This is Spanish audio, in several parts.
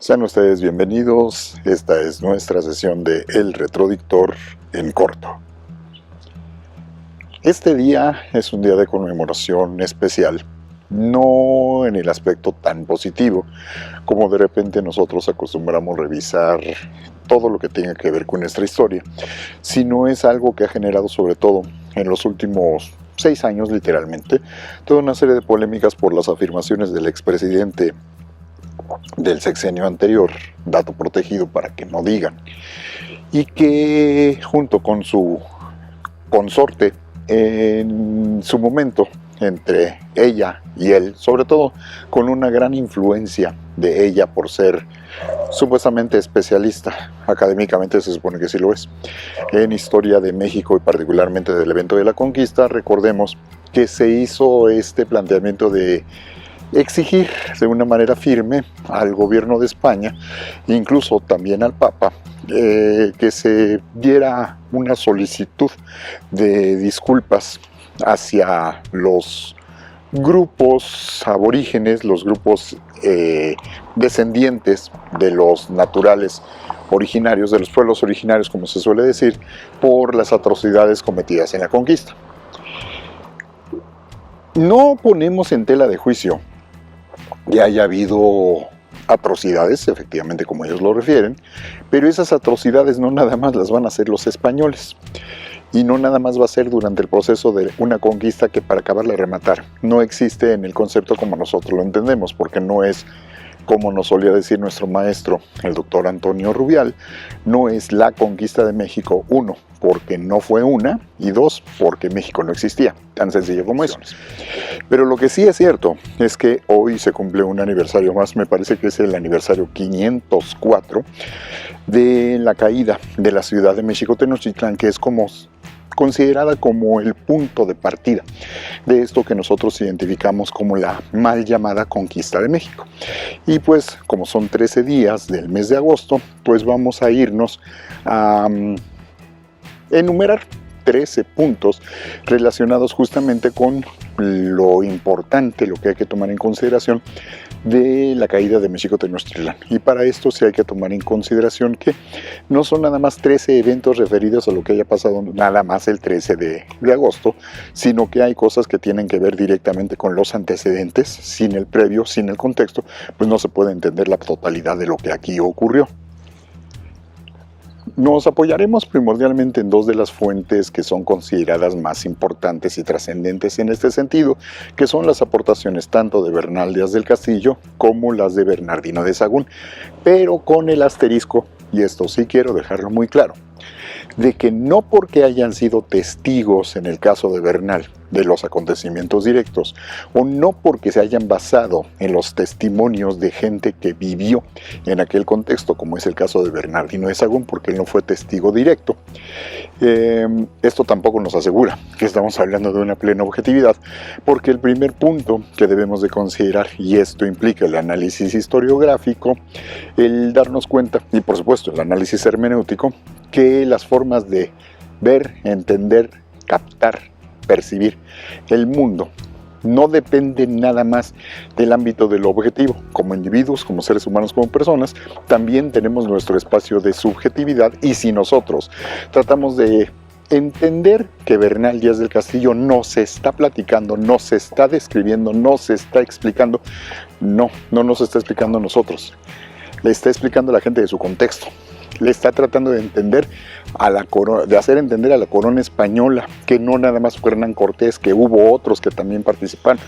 Sean ustedes bienvenidos, esta es nuestra sesión de El Retrodictor en corto. Este día es un día de conmemoración especial, no en el aspecto tan positivo como de repente nosotros acostumbramos revisar todo lo que tenga que ver con nuestra historia, sino es algo que ha generado sobre todo en los últimos 6 años literalmente, toda una serie de polémicas por las afirmaciones del expresidente del sexenio anterior, dato protegido para que no digan, y que junto con su consorte en su momento, entre ella y él, sobre todo con una gran influencia de ella por ser supuestamente especialista, académicamente se supone que sí lo es, en historia de México y particularmente del evento de la conquista. Recordemos que se hizo este planteamiento de exigir de una manera firme al gobierno de España, incluso también al Papa, que se diera una solicitud de disculpas hacia los grupos aborígenes, los grupos descendientes de los naturales originarios, de los pueblos originarios, como se suele decir, por las atrocidades cometidas en la conquista. No ponemos en tela de juicio que haya habido atrocidades, efectivamente como ellos lo refieren, pero esas atrocidades no nada más las van a hacer los españoles, y no nada más va a ser durante el proceso de una conquista que para acabarla de rematar. No existe en el concepto como nosotros lo entendemos, porque no es, como nos solía decir nuestro maestro, el doctor Antonio Rubial, no es la conquista de México, 1, porque no fue una, y 2, porque México no existía, tan sencillo como eso. Pero lo que sí es cierto es que hoy se cumple un aniversario más, me parece que es el aniversario 504 de la caída de la ciudad de México Tenochtitlán, que es considerada como el punto de partida de esto que nosotros identificamos como la mal llamada conquista de México. Y pues como son 13 días del mes de agosto, pues vamos a irnos a enumerar 13 puntos relacionados justamente con lo importante, lo que hay que tomar en consideración de la caída de México Tenochtitlán. Y para esto sí hay que tomar en consideración que no son nada más 13 eventos referidos a lo que haya pasado nada más el 13 de agosto, sino que hay cosas que tienen que ver directamente con los antecedentes. Sin el previo, sin el contexto, pues no se puede entender la totalidad de lo que aquí ocurrió. Nos apoyaremos primordialmente en 2 de las fuentes que son consideradas más importantes y trascendentes en este sentido, que son las aportaciones tanto de Bernal Díaz del Castillo como las de Bernardino de Sahagún, pero con el asterisco, y esto sí quiero dejarlo muy claro, de que no porque hayan sido testigos en el caso de Bernal de los acontecimientos directos, o no porque se hayan basado en los testimonios de gente que vivió en aquel contexto, como es el caso de Bernardino de Sahagún, porque él no fue testigo directo, esto tampoco nos asegura que estamos hablando de una plena objetividad, porque el primer punto que debemos de considerar, y esto implica el análisis historiográfico, el darnos cuenta, y por supuesto el análisis hermenéutico, que las formas de ver, entender, captar, percibir el mundo no dependen nada más del ámbito de lo objetivo. Como individuos, como seres humanos, como personas, también tenemos nuestro espacio de subjetividad, y si nosotros tratamos de entender que Bernal Díaz del Castillo no se está platicando, no se está describiendo, no se está explicando, no nos está explicando a nosotros, le está explicando a la gente de su contexto. Le está tratando de entender de hacer entender a la corona española que no nada más fue Hernán Cortés, que hubo otros que también participaron.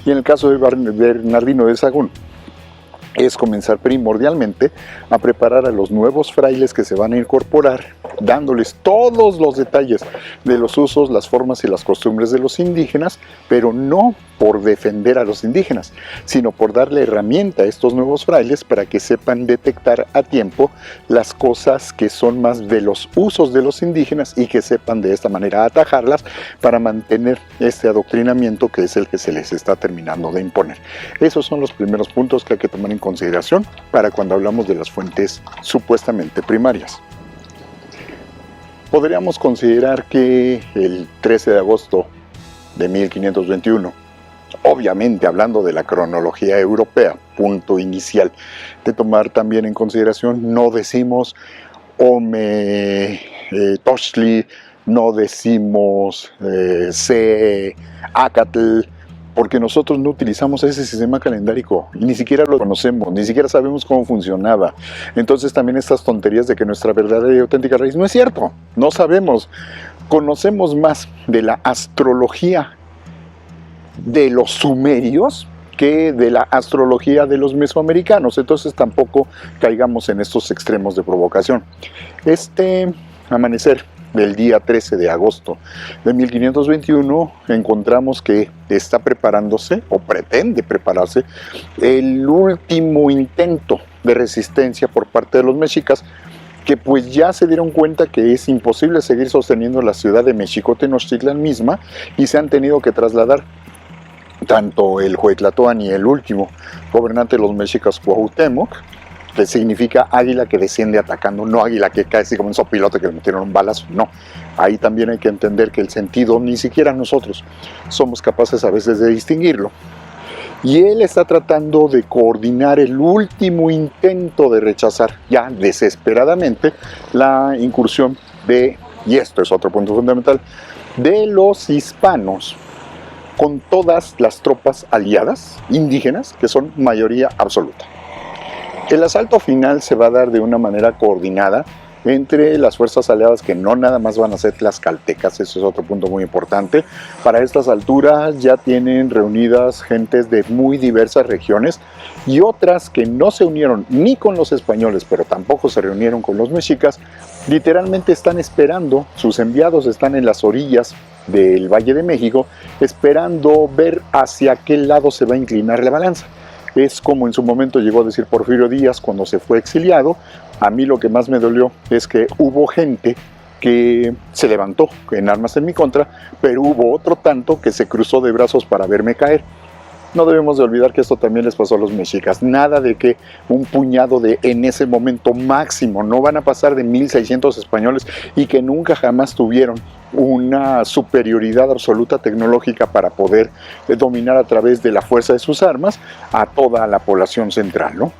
Y en el caso de Bernardino de Sahagún, es comenzar primordialmente a preparar a los nuevos frailes que se van a incorporar, dándoles todos los detalles de los usos, las formas y las costumbres de los indígenas, pero no por defender a los indígenas, sino por darle herramienta a estos nuevos frailes para que sepan detectar a tiempo las cosas que son más de los usos de los indígenas, y que sepan de esta manera atajarlas para mantener este adoctrinamiento que es el que se les está terminando de imponer. Esos son los primeros puntos que hay que tomar en consideración para cuando hablamos de las fuentes supuestamente primarias. Podríamos considerar que el 13 de agosto de 1521 obviamente hablando de la cronología europea, punto inicial, de tomar también en consideración, no decimos Ome Toshli, no decimos Se Acatl, porque nosotros no utilizamos ese sistema calendárico y ni siquiera lo conocemos, ni siquiera sabemos cómo funcionaba. Entonces también estas tonterías de que nuestra verdadera y auténtica raíz no es cierto, no sabemos. Conocemos más de la astrología de los sumerios que de la astrología de los mesoamericanos, entonces tampoco caigamos en estos extremos de provocación. Este amanecer del día 13 de agosto de 1521 encontramos que está preparándose o pretende prepararse el último intento de resistencia por parte de los mexicas, que pues ya se dieron cuenta que es imposible seguir sosteniendo la ciudad de Mexico-Tenochtitlan misma y se han tenido que trasladar tanto el Huetlatoani, el último gobernante de los mexicas, Cuauhtémoc, que significa águila que desciende atacando, no águila que cae así como un sopilote que le metieron un balazo, no. Ahí también hay que entender que el sentido, ni siquiera nosotros somos capaces a veces de distinguirlo. Y él está tratando de coordinar el último intento de rechazar ya desesperadamente la incursión de, y esto es otro punto fundamental, de los hispanos con todas las tropas aliadas indígenas, que son mayoría absoluta. El asalto final se va a dar de una manera coordinada entre las fuerzas aliadas, que no nada más van a ser tlaxcaltecas, eso es otro punto muy importante. Para estas alturas ya tienen reunidas gentes de muy diversas regiones y otras que no se unieron ni con los españoles, pero tampoco se reunieron con los mexicas, literalmente están esperando, sus enviados están en las orillas del Valle de México, esperando ver hacia qué lado se va a inclinar la balanza. Es como en su momento llegó a decir Porfirio Díaz cuando se fue exiliado. A mí lo que más me dolió es que hubo gente que se levantó en armas en mi contra, pero hubo otro tanto que se cruzó de brazos para verme caer. No debemos de olvidar que esto también les pasó a los mexicas. Nada de que un puñado de, en ese momento máximo, no van a pasar de 1600 españoles y que nunca jamás tuvieron una superioridad absoluta tecnológica para poder dominar a través de la fuerza de sus armas a toda la población central, ¿no?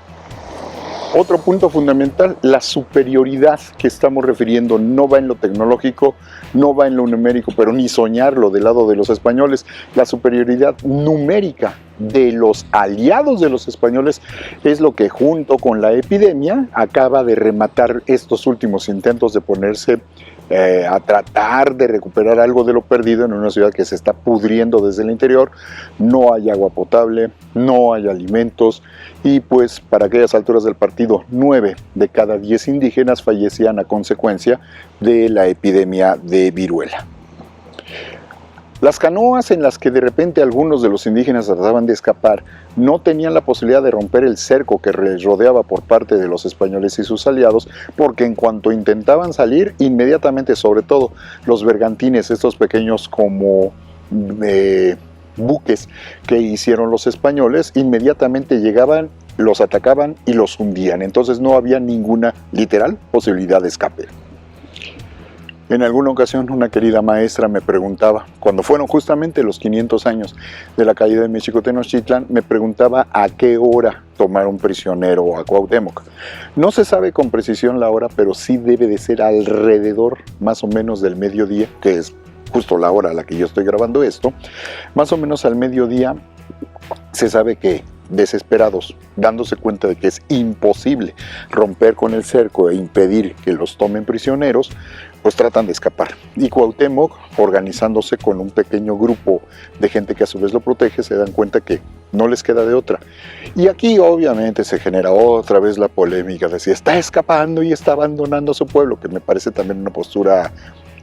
Otro punto fundamental, la superioridad que estamos refiriendo no va en lo tecnológico, no va en lo numérico, pero ni soñarlo del lado de los españoles. La superioridad numérica de los aliados de los españoles es lo que junto con la epidemia acaba de rematar estos últimos intentos de ponerse a tratar de recuperar algo de lo perdido en una ciudad que se está pudriendo desde el interior. No hay agua potable, no hay alimentos y pues para aquellas alturas del partido 9 de cada 10 indígenas fallecían a consecuencia de la epidemia de viruela. Las canoas en las que de repente algunos de los indígenas trataban de escapar no tenían la posibilidad de romper el cerco que les rodeaba por parte de los españoles y sus aliados, porque en cuanto intentaban salir, inmediatamente, sobre todo los bergantines, estos pequeños como buques que hicieron los españoles, inmediatamente llegaban, los atacaban y los hundían. Entonces no había ninguna literal posibilidad de escape. En alguna ocasión una querida maestra me preguntaba, cuando fueron justamente los 500 años de la caída de México-Tenochtitlan, me preguntaba a qué hora tomaron prisionero a Cuauhtémoc. No se sabe con precisión la hora, pero sí debe de ser alrededor más o menos del mediodía, que es justo la hora a la que yo estoy grabando esto. Más o menos al mediodía se sabe que, desesperados, dándose cuenta de que es imposible romper con el cerco e impedir que los tomen prisioneros, pues tratan de escapar. Y Cuauhtémoc, organizándose con un pequeño grupo de gente que a su vez lo protege, se dan cuenta que no les queda de otra. Y aquí obviamente se genera otra vez la polémica de si está escapando y está abandonando a su pueblo, que me parece también una postura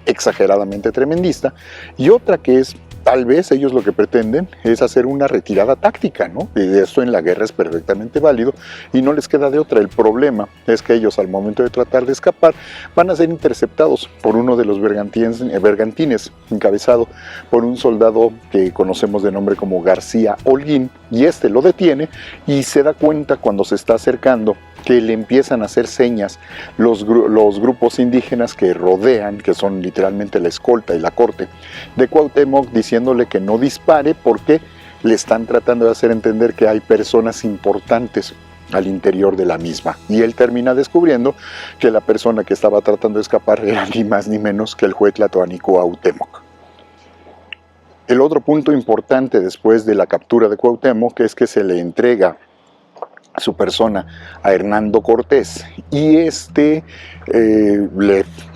exageradamente tremendista, y otra que es, tal vez ellos lo que pretenden es hacer una retirada táctica, ¿no? Y esto en la guerra es perfectamente válido y no les queda de otra. El problema es que ellos, al momento de tratar de escapar, van a ser interceptados por uno de los bergantines encabezado por un soldado que conocemos de nombre como García Holguín, y este lo detiene y se da cuenta cuando se está acercando que le empiezan a hacer señas los grupos indígenas que rodean, que son literalmente la escolta y la corte de Cuauhtémoc, diciéndole que no dispare porque le están tratando de hacer entender que hay personas importantes al interior de la misma. Y él termina descubriendo que la persona que estaba tratando de escapar era ni más ni menos que el juez tlatoánico Cuauhtémoc. El otro punto importante después de la captura de Cuauhtémoc es que se le entrega su persona a Hernando Cortés y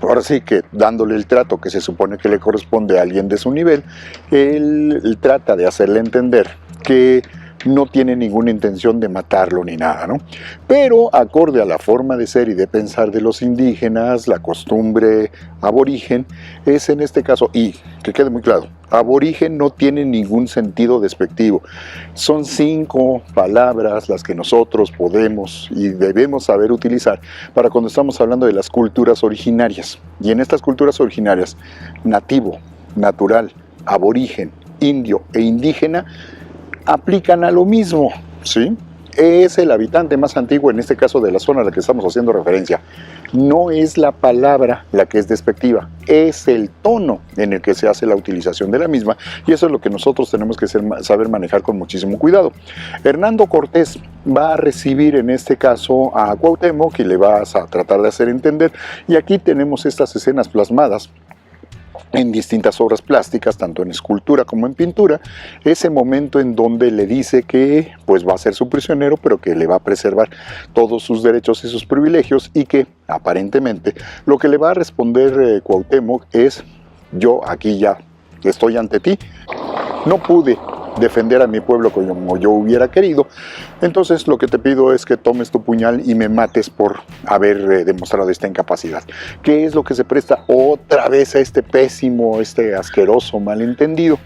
ahora sí que dándole el trato que se supone que le corresponde a alguien de su nivel, él trata de hacerle entender que no tiene ninguna intención de matarlo ni nada, ¿no? Pero acorde a la forma de ser y de pensar de los indígenas, la costumbre aborigen es en este caso, y que quede muy claro, aborigen no tiene ningún sentido despectivo. Son 5 palabras las que nosotros podemos y debemos saber utilizar para cuando estamos hablando de las culturas originarias. Y en estas culturas originarias, nativo, natural, aborigen, indio e indígena, aplican a lo mismo, ¿sí? Es el habitante más antiguo, en este caso de la zona a la que estamos haciendo referencia. No es la palabra la que es despectiva, es el tono en el que se hace la utilización de la misma, y eso es lo que nosotros tenemos que saber manejar con muchísimo cuidado. Hernando Cortés va a recibir en este caso a Cuauhtémoc y le va a tratar de hacer entender, y aquí tenemos estas escenas plasmadas en distintas obras plásticas, tanto en escultura como en pintura, ese momento en donde le dice que pues va a ser su prisionero, pero que le va a preservar todos sus derechos y sus privilegios, y que aparentemente lo que le va a responder Cuauhtémoc es: yo aquí ya estoy ante ti, no pude defender a mi pueblo como yo hubiera querido, entonces lo que te pido es que tomes tu puñal y me mates por haber demostrado esta incapacidad. ¿Qué es lo que se presta otra vez a este pésimo, asqueroso malentendido,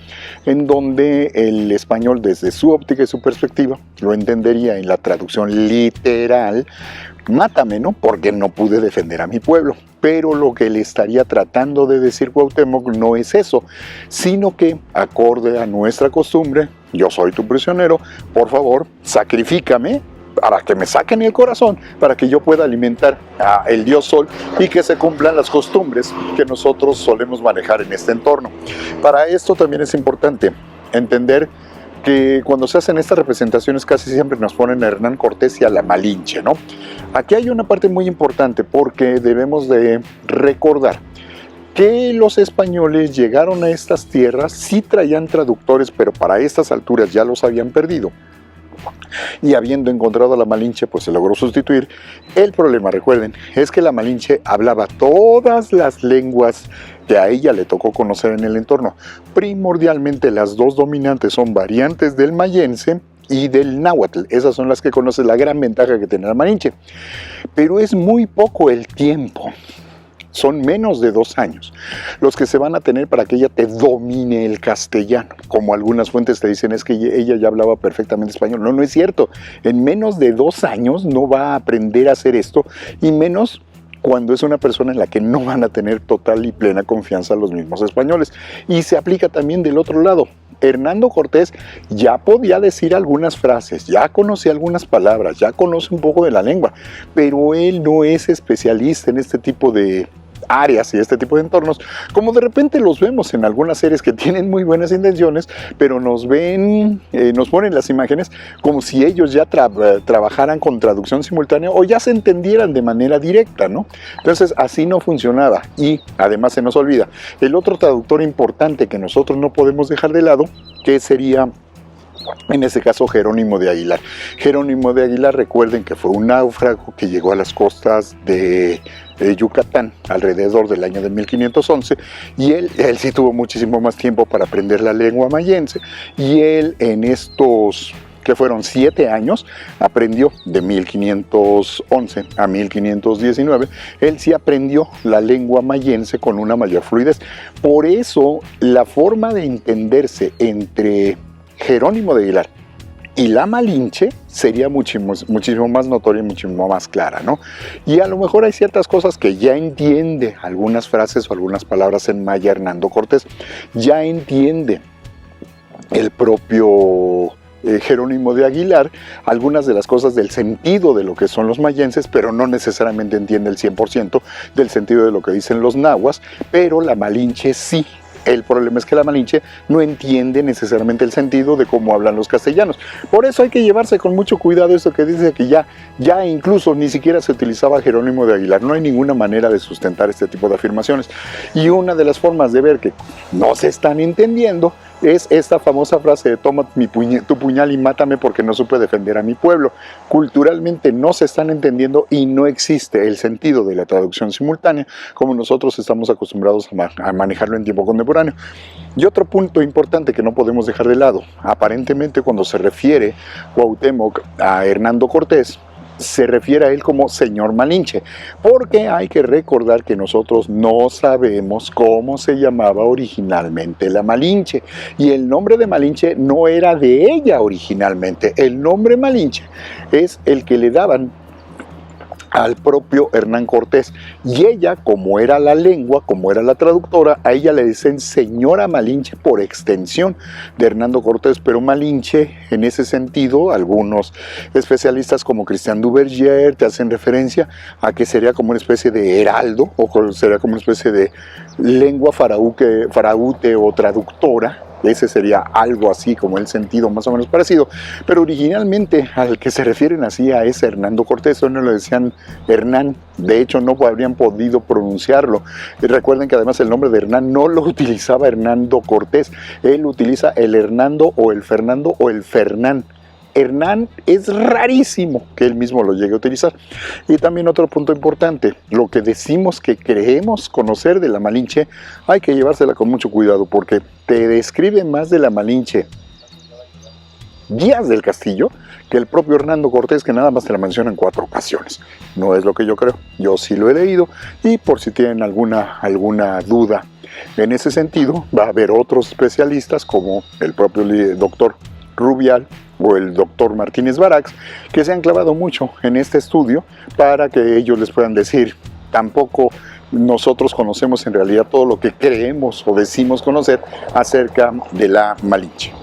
en donde el español desde su óptica y su perspectiva lo entendería en la traducción literal: mátame, ¿no? Porque no pude defender a mi pueblo. Pero lo que le estaría tratando de decir Cuauhtémoc no es eso, sino que, acorde a nuestra costumbre, yo soy tu prisionero, por favor, sacrifícame para que me saquen el corazón, para que yo pueda alimentar al dios Sol y que se cumplan las costumbres que nosotros solemos manejar en este entorno. Para esto también es importante entender que cuando se hacen estas representaciones casi siempre nos ponen a Hernán Cortés y a la Malinche, ¿no? Aquí hay una parte muy importante porque debemos de recordar que los españoles llegaron a estas tierras, sí traían traductores, pero para estas alturas ya los habían perdido. Y habiendo encontrado a la Malinche, pues se logró sustituir. El problema, recuerden, es que la Malinche hablaba todas las lenguas que a ella le tocó conocer en el entorno. Primordialmente las dos dominantes son variantes del mayense y del náhuatl. Esas son las que conoce, la gran ventaja que tiene la Malinche. Pero es muy poco el tiempo. Son menos de 2 años los que se van a tener para que ella te domine el castellano. Como algunas fuentes te dicen, es que ella ya hablaba perfectamente español. No, no es cierto. En menos de 2 años no va a aprender a hacer esto, y menos cuando es una persona en la que no van a tener total y plena confianza los mismos españoles. Y se aplica también del otro lado. Hernando Cortés ya podía decir algunas frases, ya conocía algunas palabras, ya conoce un poco de la lengua, pero él no es especialista en este tipo de áreas y este tipo de entornos, como de repente los vemos en algunas series que tienen muy buenas intenciones, pero nos ponen las imágenes como si ellos ya trabajaran con traducción simultánea o ya se entendieran de manera directa, ¿no? Entonces así no funcionaba. Y además se nos olvida el otro traductor importante que nosotros no podemos dejar de lado, que sería en este caso Jerónimo de Aguilar. Jerónimo de Aguilar, recuerden que fue un náufrago que llegó a las costas de Yucatán alrededor del año de 1511, y él sí tuvo muchísimo más tiempo para aprender la lengua mayense, y él en estos que fueron 7 años, aprendió de 1511 a 1519, él sí aprendió la lengua mayense con una mayor fluidez. Por eso la forma de entenderse entre Jerónimo de Aguilar y la Malinche sería muchísimo más notoria y muchísimo más clara, ¿no? Y a lo mejor hay ciertas cosas que ya entiende, algunas frases o algunas palabras en maya Hernando Cortés, ya entiende el propio Jerónimo de Aguilar, algunas de las cosas del sentido de lo que son los mayenses, pero no necesariamente entiende el 100% del sentido de lo que dicen los nahuas, pero la Malinche sí. El problema es que la Malinche no entiende necesariamente el sentido de cómo hablan los castellanos. Por eso hay que llevarse con mucho cuidado eso que dice que ya incluso ni siquiera se utilizaba Jerónimo de Aguilar. No hay ninguna manera de sustentar este tipo de afirmaciones. Y una de las formas de ver que no se están entendiendo es esta famosa frase de toma tu puñal y mátame porque no supe defender a mi pueblo. Culturalmente no se están entendiendo y no existe el sentido de la traducción simultánea como nosotros estamos acostumbrados a manejarlo en tiempo contemporáneo. Y otro punto importante que no podemos dejar de lado, aparentemente cuando se refiere Cuauhtémoc a Hernando Cortés, se refiere a él como señor Malinche, porque hay que recordar que nosotros no sabemos cómo se llamaba originalmente la Malinche, y el nombre de Malinche no era de ella originalmente. El nombre Malinche es el que le daban al propio Hernán Cortés, y ella, como era la lengua, como era la traductora, a ella le dicen señora Malinche por extensión de Hernando Cortés. Pero Malinche, en ese sentido, algunos especialistas como Christian Duverger te hacen referencia a que sería como una especie de heraldo, o sería como una especie de lengua faraute o traductora. Ese sería algo así como el sentido más o menos parecido, pero originalmente al que se refieren así a ese Hernando Cortés, no lo decían Hernán. De hecho no habrían podido pronunciarlo. Y recuerden que además el nombre de Hernán no lo utilizaba Hernando Cortés, él utiliza el Hernando o el Fernando o el Fernán. Hernán es rarísimo que él mismo lo llegue a utilizar. Y también otro punto importante, lo que decimos que creemos conocer de la Malinche, hay que llevársela con mucho cuidado, porque te describe más de la Malinche Díaz del Castillo que el propio Hernando Cortés, que nada más te la menciona en 4 ocasiones. No es lo que yo creo, yo sí lo he leído, y por si tienen alguna duda en ese sentido, va a haber otros especialistas como el propio doctor Rubial o el doctor Martínez Barax, que se han clavado mucho en este estudio para que ellos les puedan decir. Tampoco nosotros conocemos en realidad todo lo que creemos o decimos conocer acerca de la Malinche.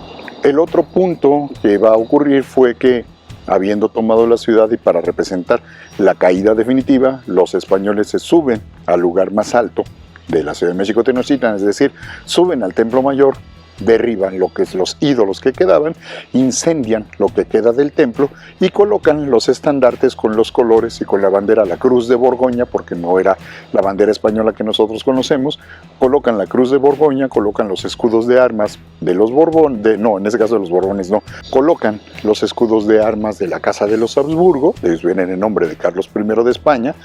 El otro punto que va a ocurrir fue que, habiendo tomado la ciudad y para representar la caída definitiva, los españoles se suben al lugar más alto de la Ciudad de México Tenochtitlan, es decir, suben al Templo Mayor, derriban lo que es los ídolos que quedaban, incendian lo que queda del templo y colocan los estandartes con los colores y con la bandera, la Cruz de Borgoña, porque no era la bandera española que nosotros conocemos. Colocan la Cruz de Borgoña, colocan los escudos de armas de los Borbones, no, en ese caso de los Borbones no, colocan los escudos de armas de la Casa de los Habsburgo, ellos vienen en nombre de Carlos I de España,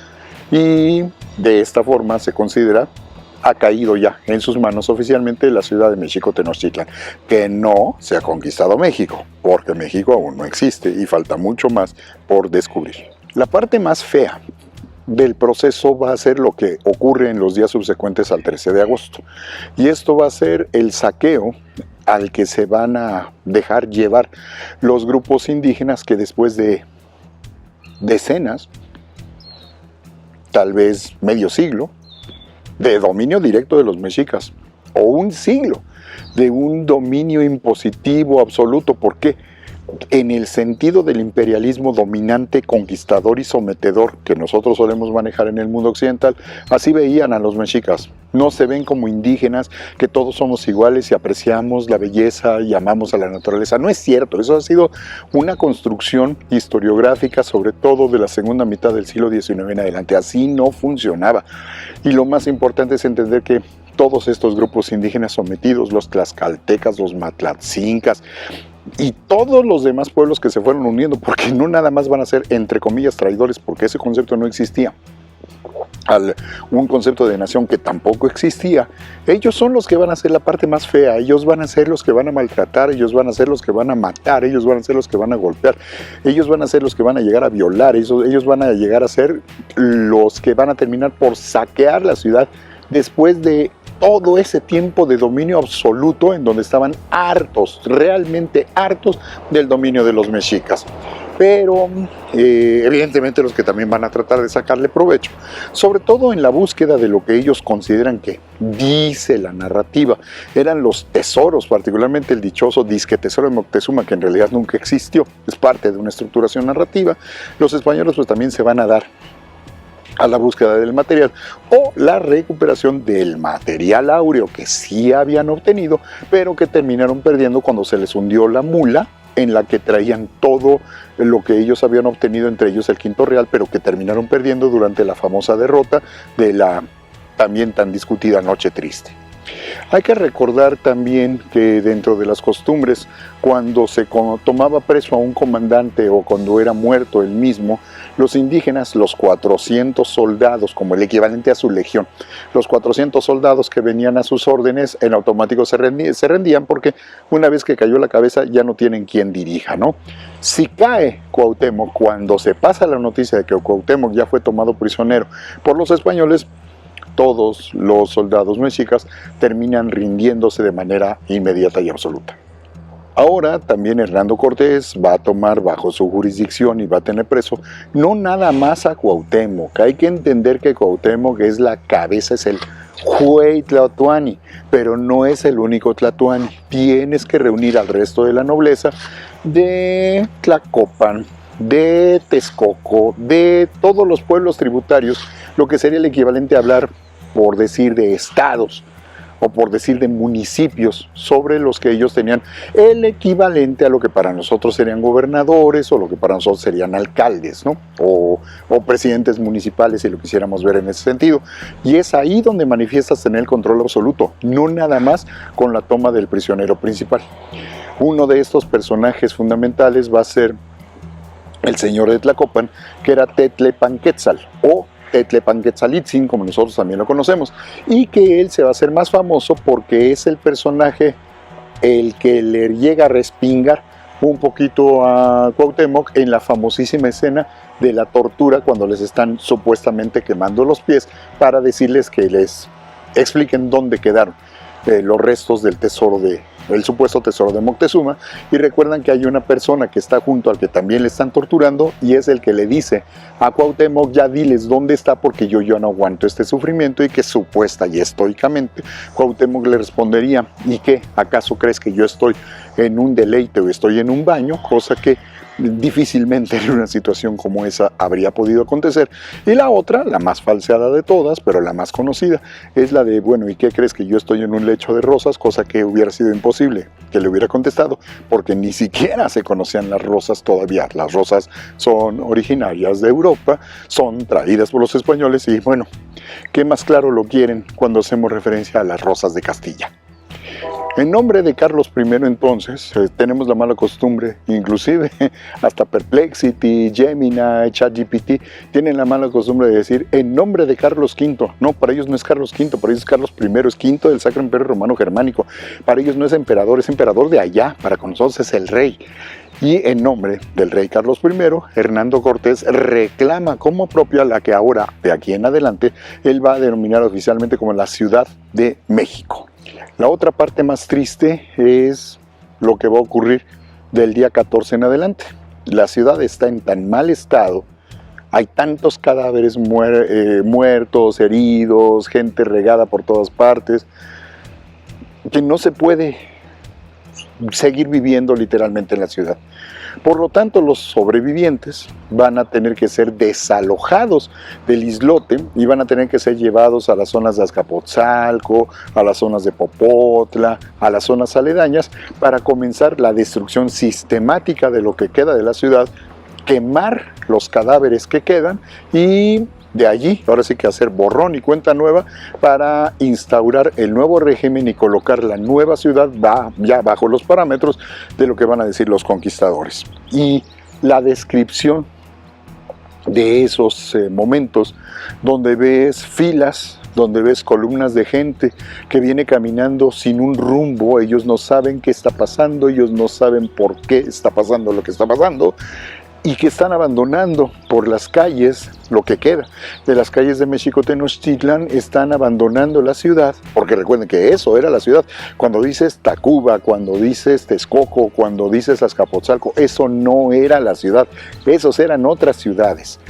y de esta forma se considera ha caído ya en sus manos oficialmente la Ciudad de México Tenochtitlan, que no se ha conquistado México, porque México aún no existe y falta mucho más por descubrir. La parte más fea del proceso va a ser lo que ocurre en los días subsecuentes al 13 de agosto, y esto va a ser el saqueo al que se van a dejar llevar los grupos indígenas que después de decenas, tal vez medio siglo, de dominio directo de los mexicas, o un siglo de un dominio impositivo absoluto. ¿Por qué? En el sentido del imperialismo dominante, conquistador y sometedor que nosotros solemos manejar en el mundo occidental, así veían a los mexicas. No se ven como indígenas, que todos somos iguales y apreciamos la belleza y amamos a la naturaleza. No es cierto, eso ha sido una construcción historiográfica, sobre todo de la segunda mitad del siglo XIX en adelante. Así no funcionaba. Y lo más importante es entender que todos estos grupos indígenas sometidos, los tlaxcaltecas, los matlatzincas, y todos los demás pueblos que se fueron uniendo, porque no nada más van a ser, entre comillas, traidores, porque ese concepto no existía, un concepto de nación que tampoco existía. Ellos son los que van a ser la parte más fea, ellos van a ser los que van a maltratar, ellos van a ser los que van a matar, ellos van a ser los que van a golpear, ellos van a ser los que van a llegar a violar, ellos van a llegar a ser los que van a terminar por saquear la ciudad después de todo ese tiempo de dominio absoluto en donde estaban hartos, realmente hartos del dominio de los mexicas. Pero evidentemente los que también van a tratar de sacarle provecho, sobre todo en la búsqueda de lo que ellos consideran que dice la narrativa, eran los tesoros, particularmente el dichoso disque tesoro de Moctezuma, que en realidad nunca existió, es parte de una estructuración narrativa. Los españoles pues también se van a dar a la búsqueda del material, o la recuperación del material áureo que sí habían obtenido, pero que terminaron perdiendo cuando se les hundió la mula en la que traían todo lo que ellos habían obtenido, entre ellos el quinto real, pero que terminaron perdiendo durante la famosa derrota de la también tan discutida Noche Triste. Hay que recordar también que dentro de las costumbres, cuando se tomaba preso a un comandante o cuando era muerto él mismo, los indígenas, los 400 soldados, como el equivalente a su legión, los 400 soldados que venían a sus órdenes, en automático se rendían porque una vez que cayó la cabeza ya no tienen quien dirija, ¿no? Si cae Cuauhtémoc, cuando se pasa la noticia de que Cuauhtémoc ya fue tomado prisionero por los españoles, todos los soldados mexicas terminan rindiéndose de manera inmediata y absoluta. Ahora también Hernando Cortés va a tomar bajo su jurisdicción y va a tener preso no nada más a Cuauhtémoc. Hay que entender que Cuauhtémoc es la cabeza, es el Huey Tlatoani, pero no es el único Tlatoani. Tienes que reunir al resto de la nobleza de Tlacopan, de Texcoco, de todos los pueblos tributarios, lo que sería el equivalente a hablar, por decir, de estados o por decir de municipios sobre los que ellos tenían el equivalente a lo que para nosotros serían gobernadores o lo que para nosotros serían alcaldes, ¿no? O presidentes municipales, si lo quisiéramos ver en ese sentido. Y es ahí donde manifiestas tener el control absoluto, no nada más con la toma del prisionero principal. Uno de estos personajes fundamentales va a ser el señor de Tlacopan, que era Tetlepanquetzal o Tetlepanquetzalitzin, como nosotros también lo conocemos, y que él se va a hacer más famoso porque es el personaje el que le llega a respingar un poquito a Cuauhtémoc en la famosísima escena de la tortura cuando les están supuestamente quemando los pies para decirles que les expliquen dónde quedaron los restos del tesoro el supuesto tesoro de Moctezuma, y recuerdan que hay una persona que está junto al que también le están torturando y es el que le dice a Cuauhtémoc: ya diles dónde está porque yo no aguanto este sufrimiento, y que supuesta y estoicamente Cuauhtémoc le respondería: ¿y qué? ¿Acaso crees que yo estoy en un deleite o estoy en un baño? Cosa que difícilmente en una situación como esa habría podido acontecer. Y la otra, la más falseada de todas, pero la más conocida, es la de: bueno, ¿y qué crees que yo estoy en un lecho de rosas? Cosa que hubiera sido imposible que le hubiera contestado, porque ni siquiera se conocían las rosas todavía. Las rosas son originarias de Europa, son traídas por los españoles, y bueno, ¿qué más claro lo quieren cuando hacemos referencia a las rosas de Castilla? En nombre de Carlos I, entonces, tenemos la mala costumbre, inclusive hasta Perplexity, Gemini, ChatGPT, tienen la mala costumbre de decir en nombre de Carlos V. No, para ellos no es Carlos V, para ellos es Carlos I, es quinto del Sacro Imperio Romano Germánico. Para ellos no es emperador, es emperador de allá, para con nosotros es el rey. Y en nombre del rey Carlos I, Hernando Cortés reclama como propia la que ahora, de aquí en adelante, él va a denominar oficialmente como la Ciudad de México. La otra parte más triste es lo que va a ocurrir del día 14 en adelante. La ciudad está en tan mal estado, hay tantos cadáveres muertos, heridos, gente regada por todas partes, que no se puede seguir viviendo literalmente en la ciudad. Por lo tanto, los sobrevivientes van a tener que ser desalojados del islote y van a tener que ser llevados a las zonas de Azcapotzalco, a las zonas de Popotla, a las zonas aledañas, para comenzar la destrucción sistemática de lo que queda de la ciudad, quemar los cadáveres que quedan y de allí, ahora sí que hacer borrón y cuenta nueva para instaurar el nuevo régimen y colocar la nueva ciudad ya bajo los parámetros de lo que van a decir los conquistadores. Y la descripción de esos momentos donde ves filas, donde ves columnas de gente que viene caminando sin un rumbo, ellos no saben qué está pasando, ellos no saben por qué está pasando lo que está pasando, y que están abandonando por las calles, lo que queda de las calles de México-Tenochtitlan, están abandonando la ciudad, porque recuerden que eso era la ciudad. Cuando dices Tacuba, cuando dices Texcoco, cuando dices Azcapotzalco, eso no era la ciudad, esos eran otras ciudades.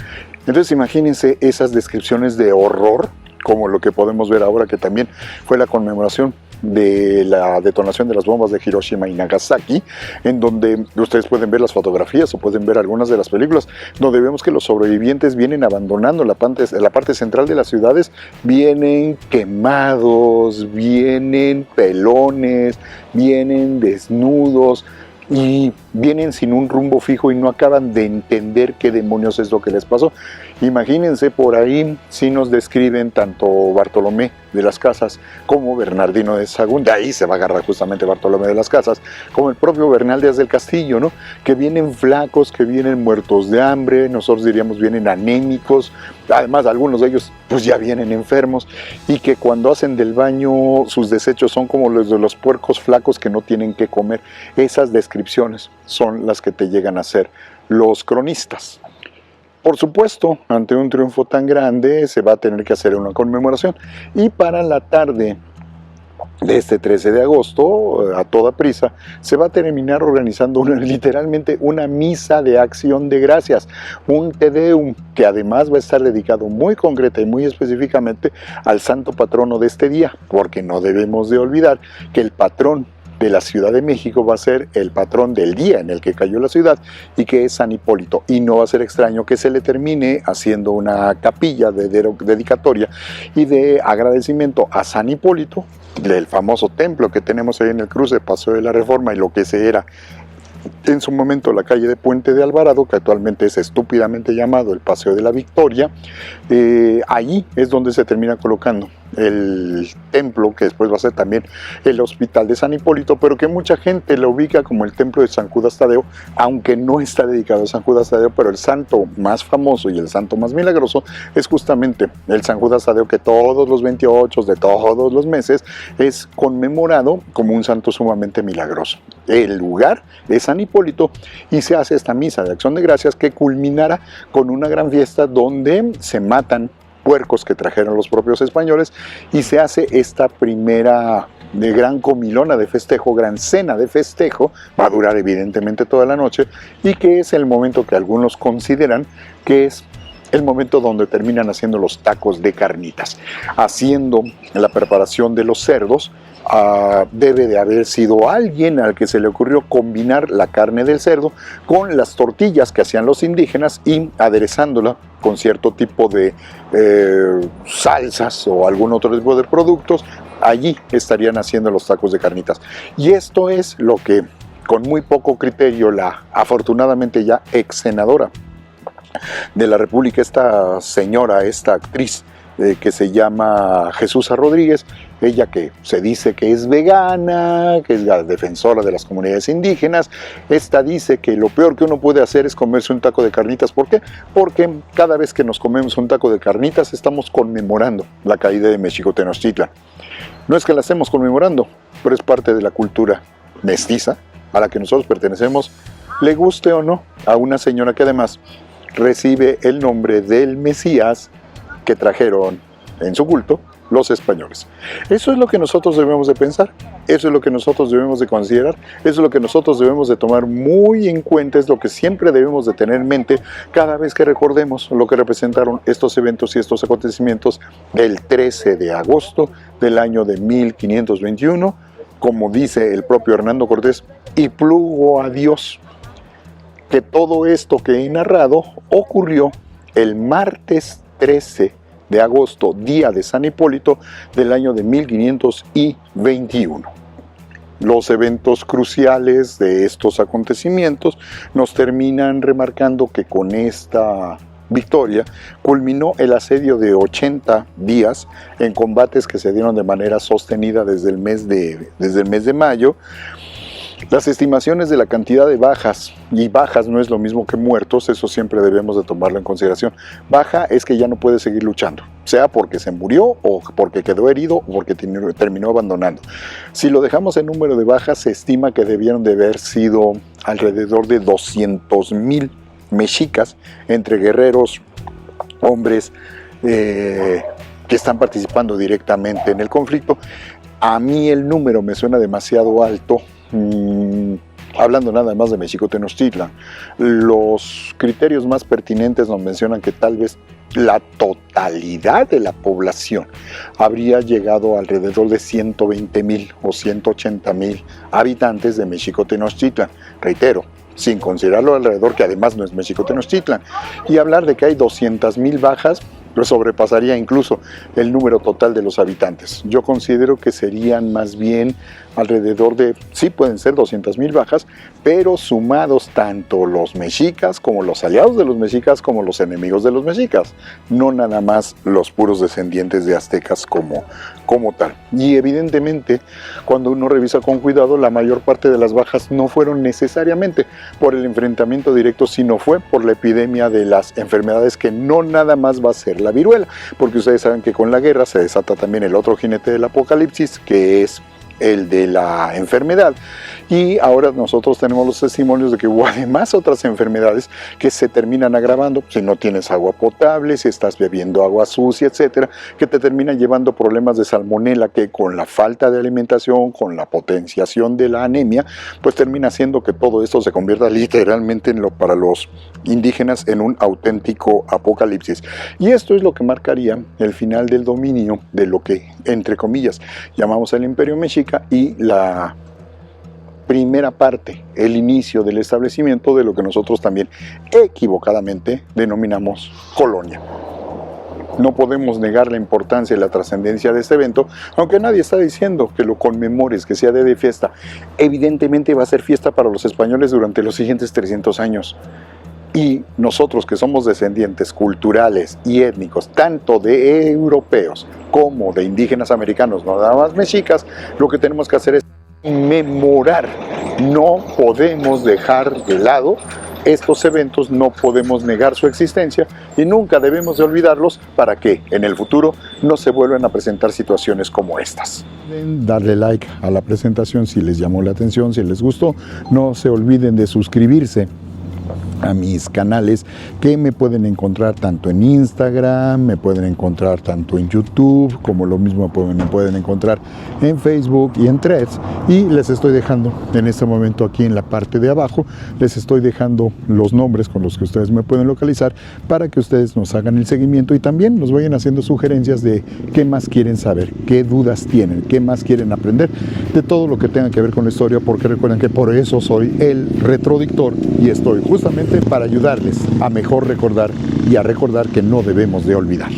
Entonces imagínense esas descripciones de horror como lo que podemos ver ahora, que también fue la conmemoración de la detonación de las bombas de Hiroshima y Nagasaki, en donde ustedes pueden ver las fotografías o pueden ver algunas de las películas, donde vemos que los sobrevivientes vienen abandonando la parte central de las ciudades, vienen quemados, vienen pelones, vienen desnudos, y vienen sin un rumbo fijo y no acaban de entender qué demonios es lo que les pasó. Imagínense, por ahí sí nos describen tanto Bartolomé de las Casas como Bernardino de Sahagún, de ahí se va a agarrar justamente Bartolomé de las Casas, como el propio Bernal Díaz del Castillo, ¿no? Que vienen flacos, que vienen muertos de hambre, nosotros diríamos vienen anémicos, además algunos de ellos pues ya vienen enfermos, y que cuando hacen del baño sus desechos son como los de los puercos flacos que no tienen que comer. Esas descripciones son las que te llegan a hacer los cronistas. Por supuesto, ante un triunfo tan grande se va a tener que hacer una conmemoración, y para la tarde de este 13 de agosto, a toda prisa, se va a terminar organizando literalmente una misa de acción de gracias, un Te Deum, que además va a estar dedicado muy concreta y muy específicamente al santo patrono de este día, porque no debemos de olvidar que el patrón de la Ciudad de México va a ser el patrón del día en el que cayó la ciudad, y que es San Hipólito, y no va a ser extraño que se le termine haciendo una capilla de dedicatoria y de agradecimiento a San Hipólito, del famoso templo que tenemos ahí en el cruce Paseo de la Reforma y lo que se era en su momento la calle de Puente de Alvarado, que actualmente es estúpidamente llamado el Paseo de la Victoria. Allí es donde se termina colocando el templo, que después va a ser también el Hospital de San Hipólito, pero que mucha gente lo ubica como el templo de San Judas Tadeo, aunque no está dedicado a San Judas Tadeo, pero el santo más famoso y el santo más milagroso es justamente el San Judas Tadeo, que todos los 28 de todos los meses es conmemorado como un santo sumamente milagroso. El lugar es San Hipólito, y se hace esta misa de acción de gracias que culminará con una gran fiesta donde se matan puercos que trajeron los propios españoles, y se hace esta primera de gran comilona de festejo, gran cena de festejo, va a durar evidentemente toda la noche, y que es el momento que algunos consideran que es el momento donde terminan haciendo los tacos de carnitas, haciendo la preparación de los cerdos. Debe de haber sido alguien al que se le ocurrió combinar la carne del cerdo con las tortillas que hacían los indígenas y aderezándola con cierto tipo de salsas o algún otro tipo de productos. Allí estarían haciendo los tacos de carnitas, y esto es lo que con muy poco criterio la afortunadamente ya ex senadora de la República, esta señora, esta actriz que se llama Jesús Rodríguez, ella que se dice que es vegana, que es la defensora de las comunidades indígenas, esta dice que lo peor que uno puede hacer es comerse un taco de carnitas. ¿Por qué? Porque cada vez que nos comemos un taco de carnitas estamos conmemorando la caída de México Tenochtitlan. No es que la estemos conmemorando, pero es parte de la cultura mestiza a la que nosotros pertenecemos, le guste o no, a una señora que además recibe el nombre del Mesías que trajeron en su culto los españoles. Eso es lo que nosotros debemos de pensar, eso es lo que nosotros debemos de considerar, eso es lo que nosotros debemos de tomar muy en cuenta, es lo que siempre debemos de tener en mente cada vez que recordemos lo que representaron estos eventos y estos acontecimientos del 13 de agosto del año de 1521, como dice el propio Hernando Cortés, y plugo a Dios que todo esto que he narrado ocurrió el martes 13 de agosto, día de San Hipólito del año de 1521. Los eventos cruciales de estos acontecimientos nos terminan remarcando que con esta victoria culminó el asedio de 80 días en combates que se dieron de manera sostenida desde el mes de mayo. Las estimaciones de la cantidad de bajas, y bajas no es lo mismo que muertos, eso siempre debemos de tomarlo en consideración. Baja es que ya no puede seguir luchando, sea porque se murió o porque quedó herido o porque terminó abandonando. Si lo dejamos en número de bajas, se estima que debieron de haber sido alrededor de 200,000 mexicas, entre guerreros, hombres que están participando directamente en el conflicto. A mí el número me suena demasiado alto. Hablando nada más de México Tenochtitlan, los criterios más pertinentes nos mencionan que tal vez la totalidad de la población habría llegado a alrededor de 120,000 o 180,000 habitantes de México-Tenochtitlan. Reitero, sin considerarlo alrededor, que además no es México-Tenochtitlan. Y hablar de que hay 200,000 bajas, pues sobrepasaría incluso el número total de los habitantes. Yo considero que serían más bien alrededor de, sí pueden ser 200,000 bajas, pero sumados tanto los mexicas como los aliados de los mexicas como los enemigos de los mexicas, no nada más los puros descendientes de aztecas como tal. Y evidentemente, cuando uno revisa con cuidado, la mayor parte de las bajas no fueron necesariamente por el enfrentamiento directo, sino fue por la epidemia de las enfermedades, que no nada más va a ser la viruela, porque ustedes saben que con la guerra se desata también el otro jinete del apocalipsis, que es el de la enfermedad. Y ahora nosotros tenemos los testimonios de que hubo además otras enfermedades que se terminan agravando si no tienes agua potable, si estás bebiendo agua sucia, etcétera, que te terminan llevando problemas de salmonela, que con la falta de alimentación, con la potenciación de la anemia, pues termina haciendo que todo esto se convierta literalmente para los indígenas en un auténtico apocalipsis. Y esto es lo que marcaría el final del dominio de lo que, entre comillas, llamamos el Imperio Mexica, y la primera parte, el inicio del establecimiento de lo que nosotros también equivocadamente denominamos colonia. No podemos negar la importancia y la trascendencia de este evento, aunque nadie está diciendo que lo conmemores, que sea de fiesta. Evidentemente va a ser fiesta para los españoles durante los siguientes 300 años. Y nosotros, que somos descendientes culturales y étnicos, tanto de europeos como de indígenas americanos, no nada más mexicas, lo que tenemos que hacer es memorar. No podemos dejar de lado estos eventos, no podemos negar su existencia y nunca debemos de olvidarlos, para que en el futuro no se vuelvan a presentar situaciones como estas. Darle like a la presentación si les llamó la atención, si les gustó. No se olviden de suscribirse a mis canales, que me pueden encontrar tanto en Instagram, me pueden encontrar tanto en YouTube, como lo mismo me pueden encontrar en Facebook y en Threads. Y les estoy dejando en este momento aquí en la parte de abajo, les estoy dejando los nombres con los que ustedes me pueden localizar, para que ustedes nos hagan el seguimiento y también nos vayan haciendo sugerencias de qué más quieren saber, qué dudas tienen, qué más quieren aprender de todo lo que tenga que ver con la historia, porque recuerden que por eso soy el retrodictor y estoy justamente para ayudarles a mejor recordar y a recordar que no debemos de olvidar.